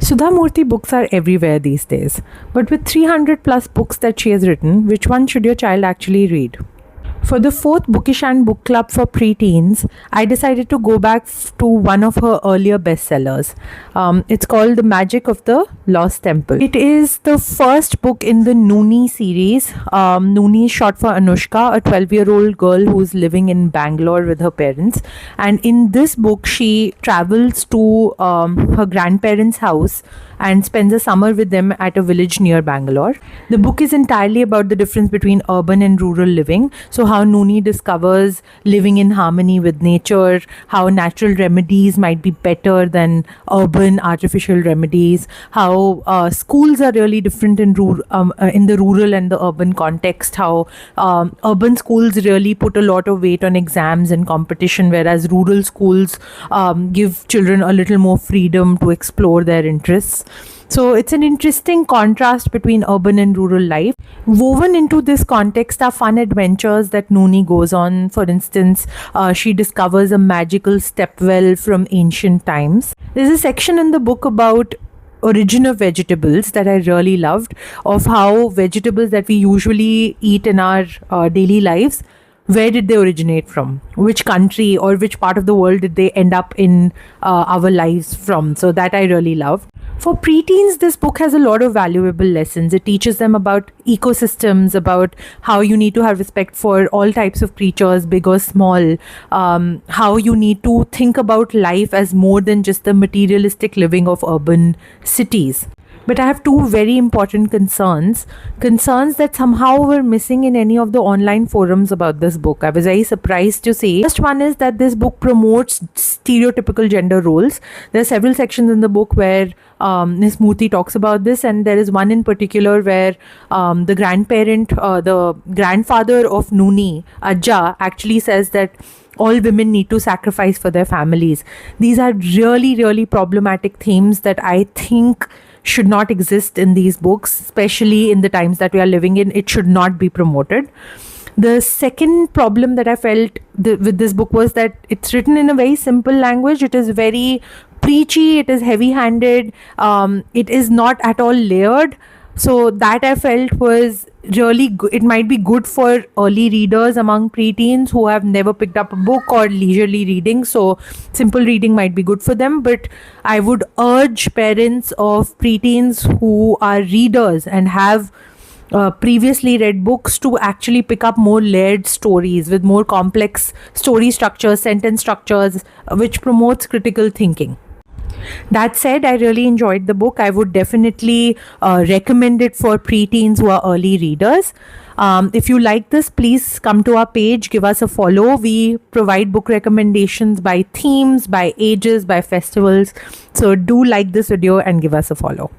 Sudha Murthy books are everywhere these days, but with 300 plus books that she has written, which one should your child actually read? For the fourth Bookish and Book Club for preteens, I decided to go back to one of her earlier bestsellers. It's called The Magic of the Lost Temple. It is the first book in the Noonie series. Noonie is short for Anushka, a 12-year-old girl who's living in Bangalore with her parents. And in this book, she travels to her grandparents' house and spends a summer with them at a village near Bangalore. The book is entirely about the difference between urban and rural living. So how Noonie discovers living in harmony with nature, how natural remedies might be better than urban artificial remedies, how schools are really different in the rural and the urban context, how urban schools really put a lot of weight on exams and competition, whereas rural schools give children a little more freedom to explore their interests. So it's an interesting contrast between urban and rural life. Woven into this context are fun adventures that Noonie goes on. For instance, she discovers a magical stepwell from ancient times. There's a section in the book about origin of vegetables that I really loved, of how vegetables that we usually eat in our daily lives, where did they originate from? Which country or which part of the world did they end up in our lives from? So that I really loved. For preteens, this book has a lot of valuable lessons. It teaches them about ecosystems, about how you need to have respect for all types of creatures, big or small, how you need to think about life as more than just the materialistic living of urban cities. But I have two very important concerns that somehow were missing in any of the online forums about this book. I was very surprised to see. First one is that this book promotes stereotypical gender roles. There are several sections in the book where Ms. Murthy talks about this, and there is one in particular where the grandfather of Noonie, Ajja, actually says that all women need to sacrifice for their families. These are really, really problematic themes that I think should not exist in these books, especially in the times that we are living in. It should not be promoted. The second problem that I felt with this book was that it's written in a very simple language. It is very preachy, it is heavy-handed, it is not at all layered. So that I felt was really good. It might be good for early readers among preteens who have never picked up a book or leisurely reading. So simple reading might be good for them. But I would urge parents of preteens who are readers and have previously read books to actually pick up more layered stories with more complex story structures, sentence structures, which promotes critical thinking. That said, I really enjoyed the book. I would definitely recommend it for preteens who are early readers. If you like this, please come to our page, give us a follow. We provide book recommendations by themes, by ages, by festivals. So do like this video and give us a follow.